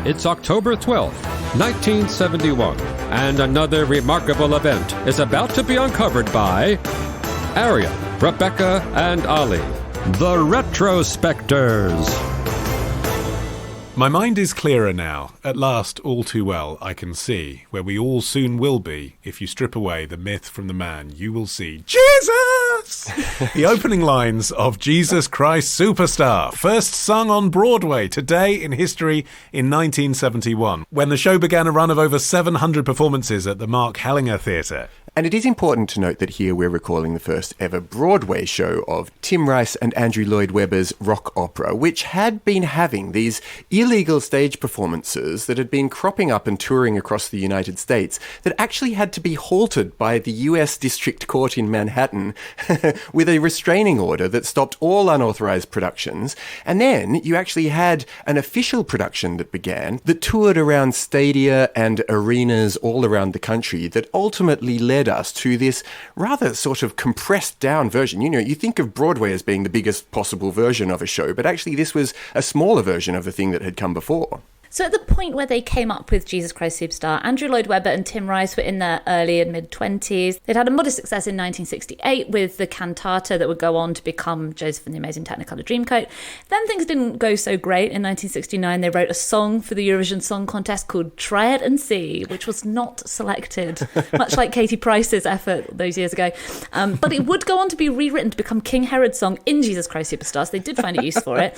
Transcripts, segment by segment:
It's October 12th, 1971, and another remarkable event is about to be uncovered by Arion, Rebecca, and Olly, the Retrospectors. My mind is clearer now. At last, all too well, I can see where we all soon will be. If you strip away the myth from the man, you will see Jesus! The opening lines of Jesus Christ Superstar, first sung on Broadway today in history in 1971, when the show began a run of over 700 performances at the Hellinger Theatre. And it is important to note that here we're recalling the first ever Broadway show of Tim Rice and Andrew Lloyd Webber's rock opera, which had been having these illegal stage performances that had been cropping up and touring across the United States that actually had to be halted by the US District Court in Manhattan with a restraining order that stopped all unauthorized productions. And then you actually had an official production that began that toured around stadia and arenas all around the country that ultimately led us to this rather sort of compressed down version. You know, you think of Broadway as being the biggest possible version of a show, but actually this was a smaller version of the thing that had come before. So at the point where they came up with Jesus Christ Superstar, Andrew Lloyd Webber and Tim Rice were in their early and mid-20s. They'd had a modest success in 1968 with the cantata that would go on to become Joseph and the Amazing Technicolor Dreamcoat. Then things didn't go so great. In 1969, they wrote a song for the Eurovision Song Contest called Try It and See, which was not selected, much like Katie Price's effort those years ago. But it would go on to be rewritten to become King Herod's song in Jesus Christ Superstar, so they did find a use for it.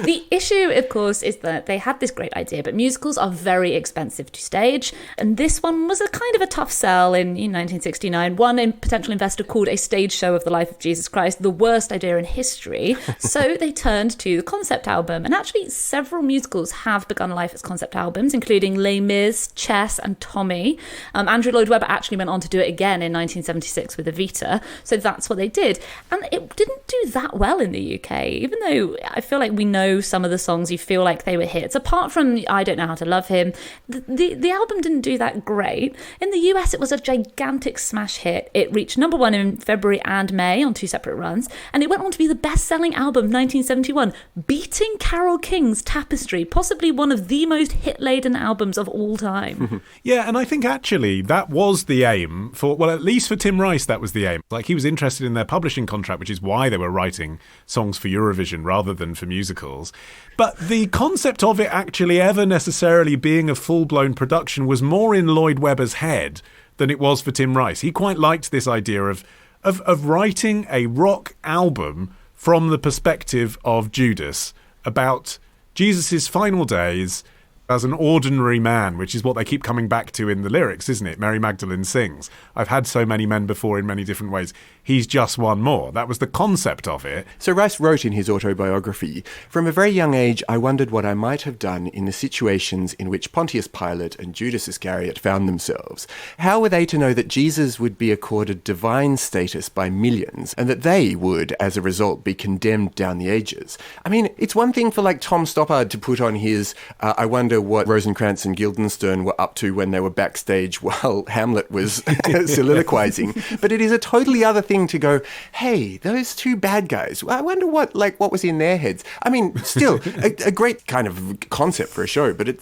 The issue, of course, is that they had this great idea, but musicals are very expensive to stage, and this one was a kind of a tough sell in 1969. One potential investor called a stage show of the life of Jesus Christ the worst idea in history, so they turned to the concept album, and actually several musicals have begun life as concept albums, including Les Mis, Chess, and Tommy. Andrew Lloyd Webber actually went on to do it again in 1976 with Evita, so that's what they did, and it didn't do that well in the UK, even though I feel like we know some of the songs, you feel like they were hits. Apart from I Don't Know How to Love Him, the album didn't do that great. In the US, it was a gigantic smash hit. It reached number one in February and May on two separate runs, and it went on to be the best-selling album of 1971, beating Carole King's Tapestry, possibly one of the most hit-laden albums of all time. Yeah, and I think actually that was the aim for, well, at least for Tim Rice, that was the aim. Like, he was interested in their publishing contract, which is why they were writing songs for Eurovision rather than for musicals. But the concept of it actually ever necessarily being a full-blown production was more in Lloyd Webber's head than it was for Tim Rice. He quite liked this idea of writing a rock album from the perspective of Judas about Jesus' final days as an ordinary man, which is what they keep coming back to in the lyrics, isn't it? Mary Magdalene sings, "I've had so many men before in many different ways. He's just one more." That was the concept of it. So Rice wrote in his autobiography, "From a very young age, I wondered what I might have done in the situations in which Pontius Pilate and Judas Iscariot found themselves. How were they to know that Jesus would be accorded divine status by millions, and that they would, as a result, be condemned down the ages? I mean, it's one thing for, like, Tom Stoppard to put on his, I wonder what Rosencrantz and Guildenstern were up to when they were backstage while Hamlet was soliloquizing. But it is a totally other thing to go, hey, those two bad guys, I wonder what was in their heads. I mean, still, a great kind of concept for a show, but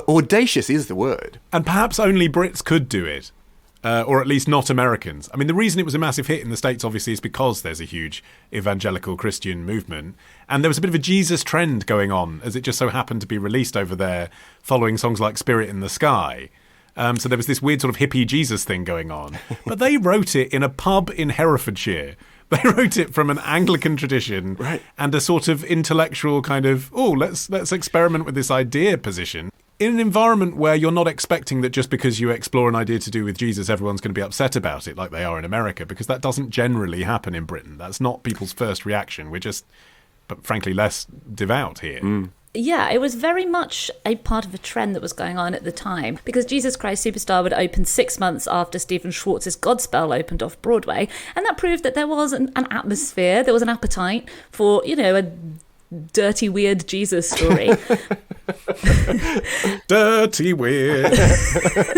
audacious is the word. And perhaps only Brits could do it. Or at least not Americans. I mean, the reason it was a massive hit in the States, obviously, is because there's a huge evangelical Christian movement. And there was a bit of a Jesus trend going on, as it just so happened to be released over there, following songs like Spirit in the Sky. So there was this weird sort of hippie Jesus thing going on. But they wrote it in a pub in Herefordshire. They wrote it from an Anglican tradition, right, and a sort of intellectual kind of, let's experiment with this idea position. In an environment where you're not expecting that just because you explore an idea to do with Jesus, everyone's going to be upset about it like they are in America, because that doesn't generally happen in Britain. That's not people's first reaction. We're just, but frankly, less devout here. Mm. Yeah, it was very much a part of a trend that was going on at the time, because Jesus Christ Superstar would open 6 months after Stephen Schwartz's Godspell opened off Broadway, and that proved that there was an atmosphere, there was an appetite for, a dirty, weird Jesus story. Dirty weird.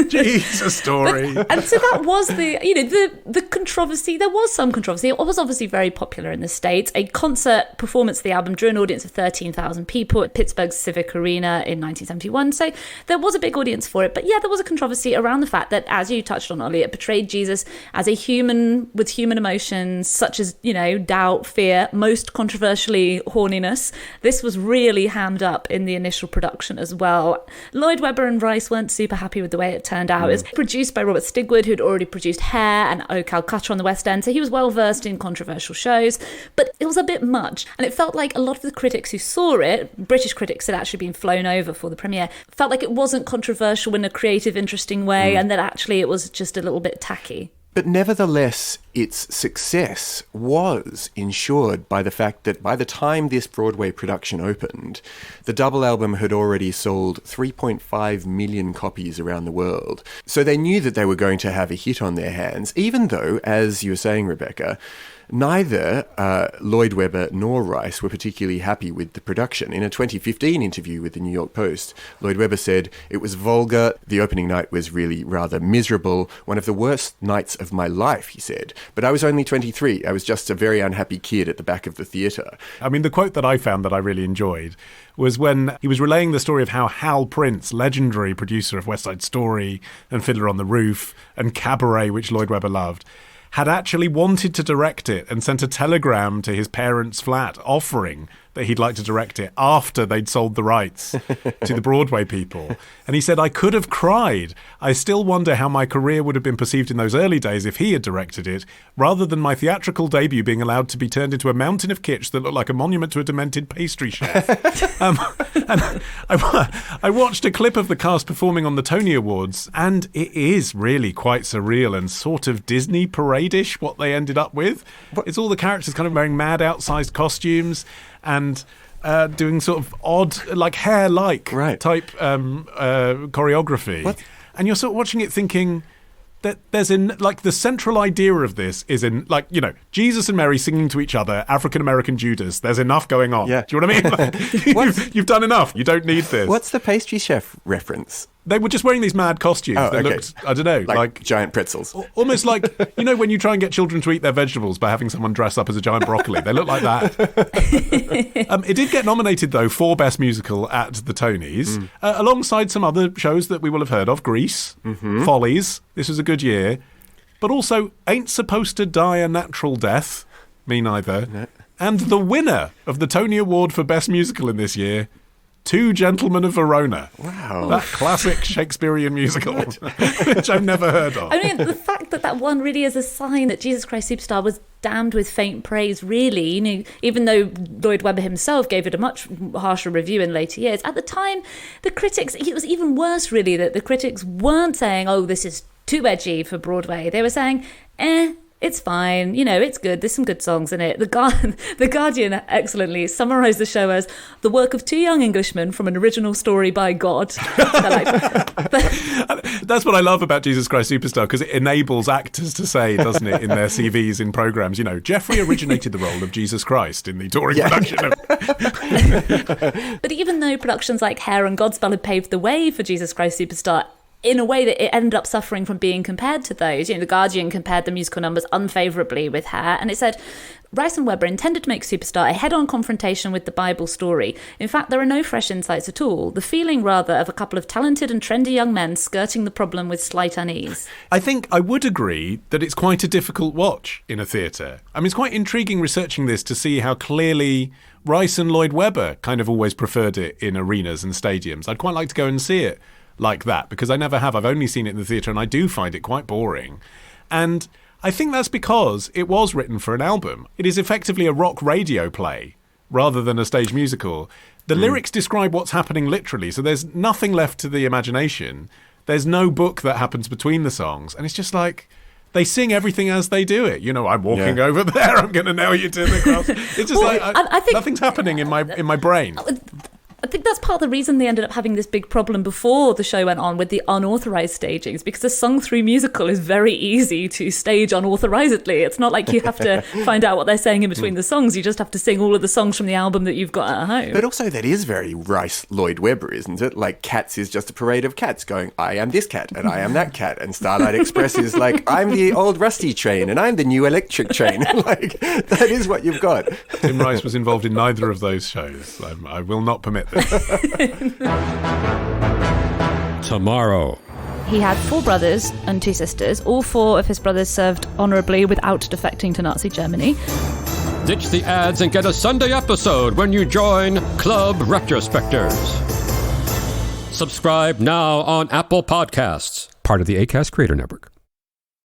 Jesus story. And so that was the controversy. There was some controversy. It was obviously very popular in the States. A concert performance of the album drew an audience of 13,000 people at Pittsburgh's Civic Arena in 1971. So there was a big audience for it. But yeah, there was a controversy around the fact that, as you touched on, Olly, it portrayed Jesus as a human with human emotions, such as, doubt, fear, most controversially, horniness. This was really hammed up in the initial production as well. Lloyd Webber and Rice weren't super happy with the way it turned out. It was produced by Robert Stigwood, who'd already produced Hair and O Calcutta on the West End, so he was well versed in controversial shows, but it was a bit much. And it felt like a lot of the critics who saw it, British critics had actually been flown over for the premiere, felt like it wasn't controversial in a creative, interesting way, and that actually it was just a little bit tacky. But nevertheless, its success was ensured by the fact that by the time this Broadway production opened, the double album had already sold 3.5 million copies around the world. So they knew that they were going to have a hit on their hands, even though, as you were saying, Rebecca, neither Lloyd Webber nor Rice were particularly happy with the production. In a 2015 interview with the New York Post, Lloyd Webber said, "It was vulgar, the opening night was really rather miserable, one of the worst nights of my life," he said. "But I was only 23, I was just a very unhappy kid at the back of the theatre." I mean, the quote that I found that I really enjoyed was when he was relaying the story of how Hal Prince, legendary producer of West Side Story and Fiddler on the Roof and Cabaret, which Lloyd Webber loved, had actually wanted to direct it and sent a telegram to his parents' flat offering that he'd like to direct it after they'd sold the rights to the Broadway people. And he said, "I could have cried. I still wonder how my career would have been perceived in those early days if he had directed it, rather than my theatrical debut being allowed to be turned into a mountain of kitsch that looked like a monument to a demented pastry chef." And I watched a clip of the cast performing on the Tony Awards, and it is really quite surreal and sort of Disney parade-ish what they ended up with. It's all the characters kind of wearing mad outsized costumes and doing sort of odd, like Hair-like type choreography. What? And you're sort of watching it thinking that there's the central idea of this is Jesus and Mary singing to each other, African-American Judas. There's enough going on. Yeah. Do you know what I mean? You've done enough. You don't need this. What's the pastry chef reference? They were just wearing these mad costumes that looked, I don't know, like giant pretzels. Almost like, when you try and get children to eat their vegetables by having someone dress up as a giant broccoli. They look like that. It did get nominated, though, for Best Musical at the Tonys, alongside some other shows that we will have heard of. Grease, Follies, this was a good year. But also, Ain't Supposed to Die a Natural Death, me neither. No. And the winner of the Tony Award for Best Musical in this year, Two Gentlemen of Verona. Wow. That classic Shakespearean musical, which I've never heard of. I mean, the fact that one really is a sign that Jesus Christ Superstar was damned with faint praise, really. Even though Lloyd Webber himself gave it a much harsher review in later years, at the time, the critics, it was even worse, really, that the critics weren't saying, "Oh, this is too edgy for Broadway." They were saying, it's fine, it's good, there's some good songs in it. The Guardian excellently summarised the show as the work of two young Englishmen from an original story by God. That's what I love about Jesus Christ Superstar, because it enables actors to say, doesn't it, in their CVs in programmes, Jeffrey originated the role of Jesus Christ in the touring production of... But even though productions like Hair and Godspell had paved the way for Jesus Christ Superstar, in a way that it ended up suffering from being compared to those. The Guardian compared the musical numbers unfavourably with Hair, and it said, Rice and Webber intended to make Superstar a head-on confrontation with the Bible story. In fact, there are no fresh insights at all. The feeling, rather, of a couple of talented and trendy young men skirting the problem with slight unease. I think I would agree that it's quite a difficult watch in a theatre. I mean, it's quite intriguing researching this to see how clearly Rice and Lloyd Webber kind of always preferred it in arenas and stadiums. I'd quite like to go and see it like that, because I never have. I've only seen it in the theatre, and I do find it quite boring. And I think that's because it was written for an album. It is effectively a rock radio play rather than a stage musical. The lyrics describe what's happening literally, so there's nothing left to the imagination. There's no book that happens between the songs, and it's just like they sing everything as they do it. I'm walking over there, I'm going to nail you to the cross. It's just I think nothing's happening in my brain. think that's part of the reason they ended up having this big problem before the show went on with the unauthorized stagings, because a sung-through musical is very easy to stage unauthorizedly. It's not like you have to find out what they're saying in between the songs. You just have to sing all of the songs from the album that you've got at home. But also that is very Rice Lloyd Webber, isn't it? Like Cats is just a parade of cats going, I am this cat and I am that cat. And Starlight Express is like, I'm the old rusty train and I'm the new electric train. Like, that is what you've got. Tim Rice was involved in neither of those shows. I will not permit this. Tomorrow. He had 4 brothers and 2 sisters. All 4 of his brothers served honourably without defecting to Nazi Germany. Ditch the ads and get a Sunday episode when you join Club Retrospectors. Subscribe now on Apple Podcasts, part of the Acast Creator Network.